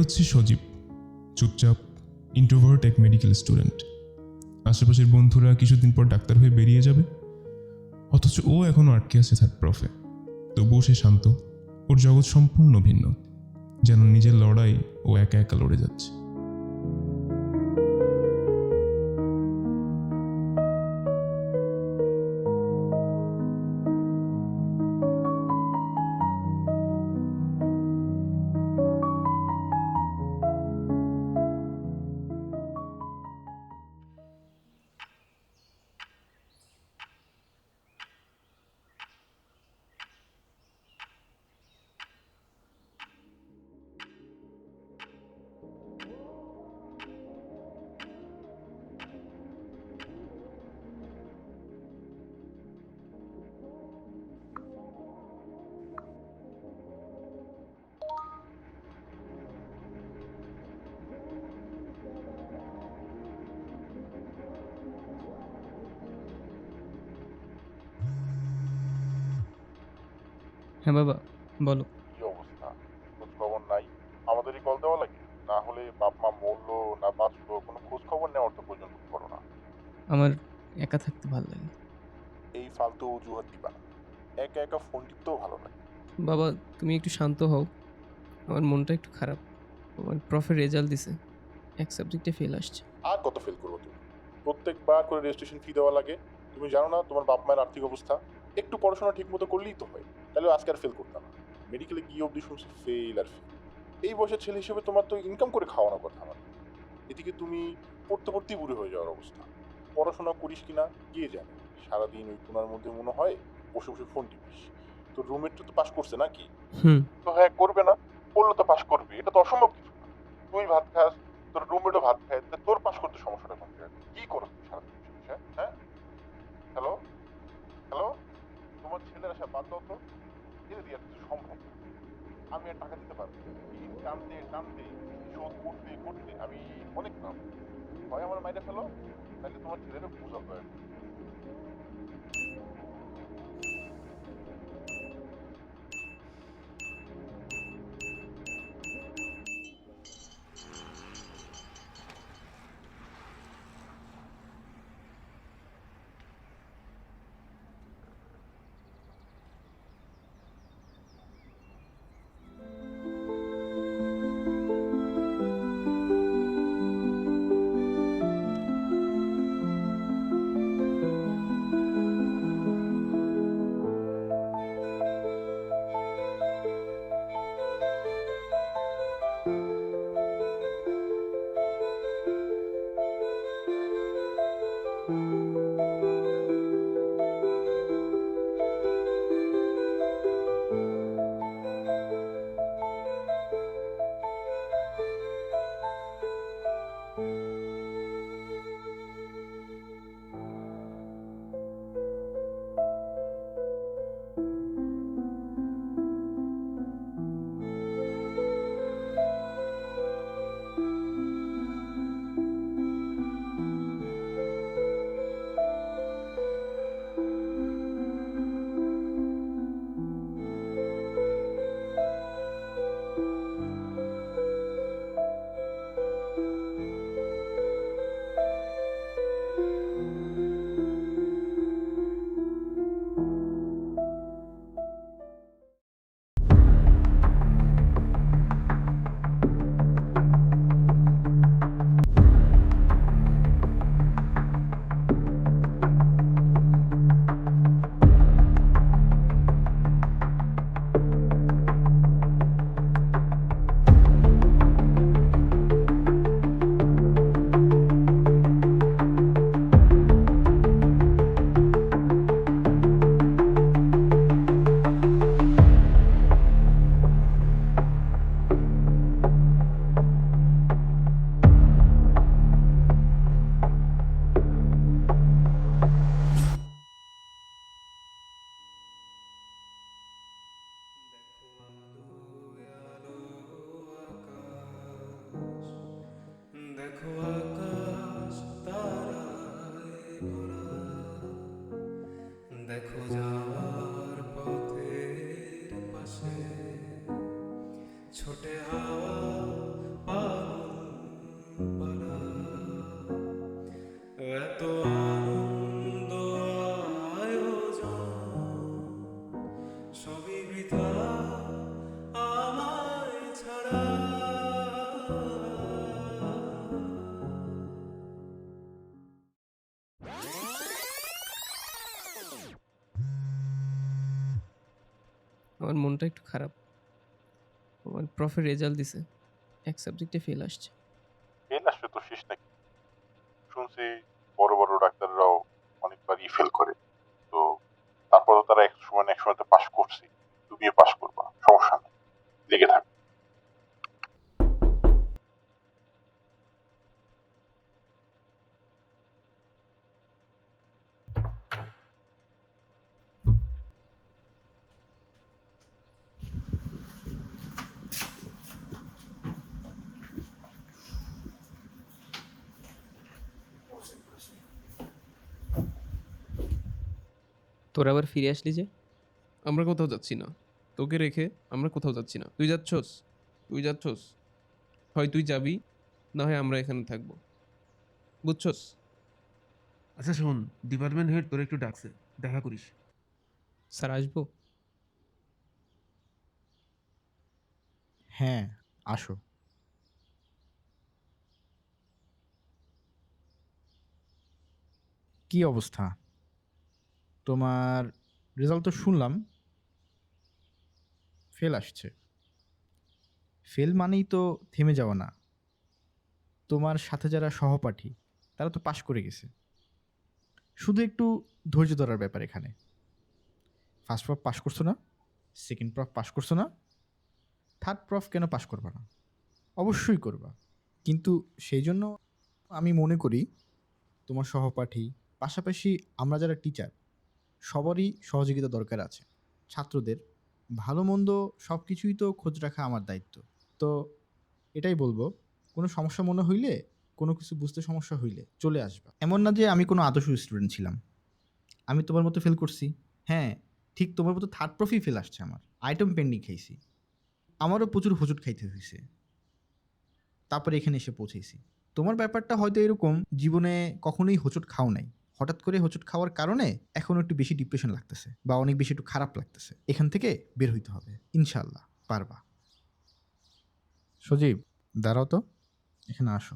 হচ্ছে সজীব, চুপচাপ ইন্ট্রোভার্ট এক মেডিকেল স্টুডেন্ট। আশেপাশের বন্ধুরা কিছুদিন পর ডাক্তার হয়ে বেরিয়ে যাবে, অথচ ও এখনও আটকে আছে থার্ড প্রফে। তবুও সে শান্ত, ওর জগৎ সম্পূর্ণ ভিন্ন, যেন নিজের লড়াই ও একা একা লড়ে যাচ্ছে। হ্যাঁ বাবা, বলো। কি অবস্থা? খোঁজ খবর নাই? আমাদেরই কল দেওয়া লাগে? না হলে বাপ মা মরলো না বাঁচলো কোনো খোঁজ খবর নেওয়ার তো পর্যন্ত করো না। আমার একা থাকতে ভালো লাগে। এই ফালতু অজুহাত দিবা না। একা একা ফোন টিপতেও ভালো লাগে। বাবা, তুমি একটু শান্ত হও। আমার মনটা একটু খারাপ। আমার প্রফের রেজাল্ট দিছে, এক সাবজেক্টে ফেল আসছে। আর কত ফেল করবো তুমি? প্রত্যেকবার করে রেজিস্ট্রেশন ফি দেওয়া লাগে। তুমি জানো না তোমার বাপ মায়ের আর্থিক অবস্থা? একটু পড়াশোনা ঠিক মতো করলেই তো হয়, তাহলে আজকে আর ফেল করতাম না। মেডিকেলে গিয়ে অবধি শুনছি ফেল আর ফেল। এই বয়সের ছেলে হিসেবে তোমার তো ইনকাম করে খাওয়ানোর কথা আমার। এদিকে তুমি পড়তে পড়তেই বুড়ো হয়ে যাওয়ার অবস্থা। পড়াশোনা করিস কিনা কে জানে। সারাদিন ওই কোনার মধ্যে মনে হয় বসে বসে ফোন টিপিস। তোর রুমমেটটা তো পাস করছে নাকি? তো হ্যাঁ, করবে না? পড়লে তো পাস করবে, এটা তো অসম্ভব কিছু না। তুই ভাত খাস, তোর রুমমেটও ভাত খায়, তা তোর পাস করতে সমস্যাটা কোন জায়গায়? কি করো তুই সারাদিন বসে বসে, হ্যাঁ? হ্যালো হ্যালো, তোমার ছেলের আশা বাদ দাও তো। এটা দিয়ে আর কিছু সম্ভব না। আমি আর টাকা দিতে পারবো না। ঋণ টানতে টানতে শোধ করতে করতে আমি অনেক নাম। হয় আমার মাইরে ফেলো, তাহলে তোমার ছেলেরা বুঝাও দয়া করে। দেখো আকাশ তারায় ভরা, দেখো যাওয়ার পথের পাশে ছোটে হাওয়া আমার মনটা একটু খারাপ। আমার প্রফের রেজাল্ট দিছে, এক সাবজেক্টে ফেল আসছে। ফেল আসলে তো শেষ নাকি? শুনছি বড় বড় ডাক্তাররাও অনেকবারই ফেল করে। তো তারপরেও তারা এক সময় না এক সময় তো পাশ করছে। তুমিও পাশ করবা, সমস্যা নেই, লেগে থাকো। তোরা আবার ফিরে আসলি যে? আমরা কোথাও যাচ্ছি না, তোকে রেখে আমরা কোথাও যাচ্ছি না। তুই যাচ্ছস? তুই যাচ্ছস? হয় তুই যাবি, না হয় আমরা এখানে থাকবো, বুঝছস? আচ্ছা শোন, ডিপার্টমেন্ট হেড তোর একটু ডাকছে, দেখা করিস। স্যার আসবো? হ্যাঁ, আসো। কি অবস্থা? তোমার রেজাল্ট তো শুনলাম ফেল আসছে। ফেল মানেই তো থেমে যাওয়া না। তোমার সাথে যারা সহপাঠী তারা তো পাশ করে গেছে। শুধু একটু ধৈর্য ধরার ব্যাপার এখানে। ফার্স্ট প্রফ পাশ করছো না? সেকেন্ড প্রফ পাশ করছো না? থার্ড প্রফ কেন পাশ করবা না? অবশ্যই করবা। কিন্তু সেই জন্য আমি মনে করি তোমার সহপাঠী, পাশাপাশি আমরা যারা টিচার সবারই সহযোগিতা দরকার আছে। ছাত্রদের ভালো মন্দ সব কিছুই তো খোঁজ রাখা আমার দায়িত্ব। তো এটাই বলবো, কোনো সমস্যা মনে হইলে, কোনো কিছু বুঝতে সমস্যা হইলে চলে আসবা। এমন না যে আমি কোনো আদর্শ স্টুডেন্ট ছিলাম। আমি তোমার মতো ফেল করছি। হ্যাঁ, ঠিক তোমার মতো থার্ড প্রফই ফেল আসছে আমার। আইটেম পেন্ডিং খাইছি। আমারও প্রচুর হোঁচট খাইতে হয়েছে। তারপরে এখানে এসে পৌঁছেছি। তোমার ব্যাপারটা হয়তো এরকম, জীবনে কখনোই হোঁচট খাও নাই। হঠাৎ করে হোঁচট খাওয়ার কারণে এখন একটু বেশি ডিপ্রেশন লাগতেছে বা অনেক বেশি একটু খারাপ লাগতেছে। এখান থেকে বের হইতে হবে, ইনশাল্লাহ পারবা। সজীব, দাঁড়াও তো, এখানে আসো।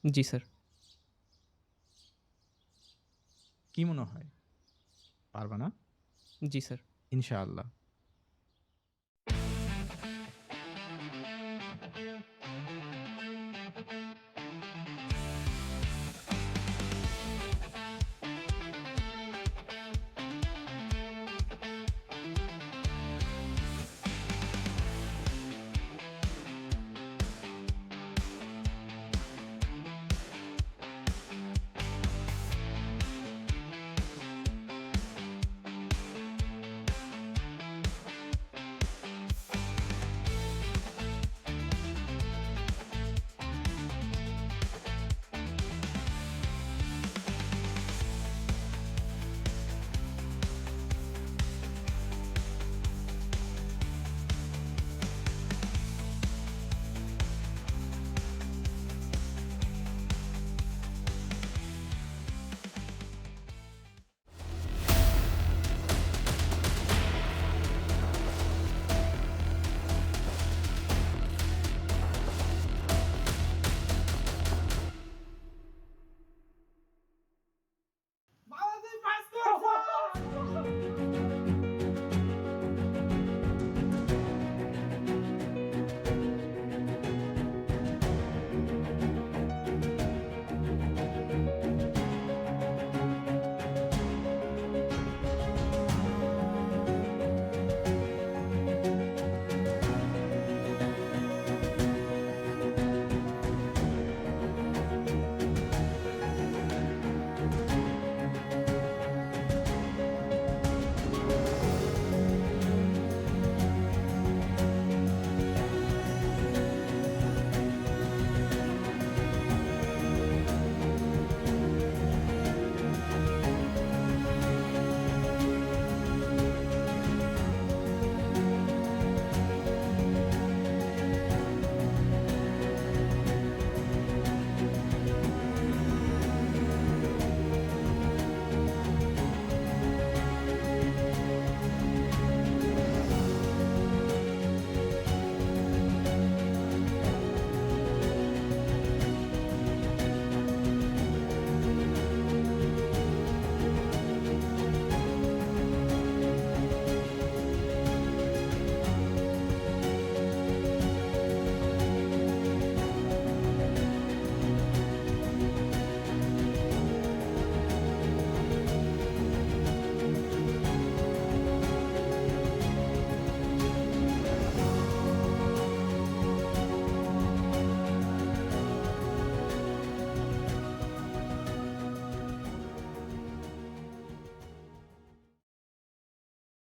জি স্যার। কি মনে হয়, পারবা না? জি স্যার। ইনশাআল্লাহ।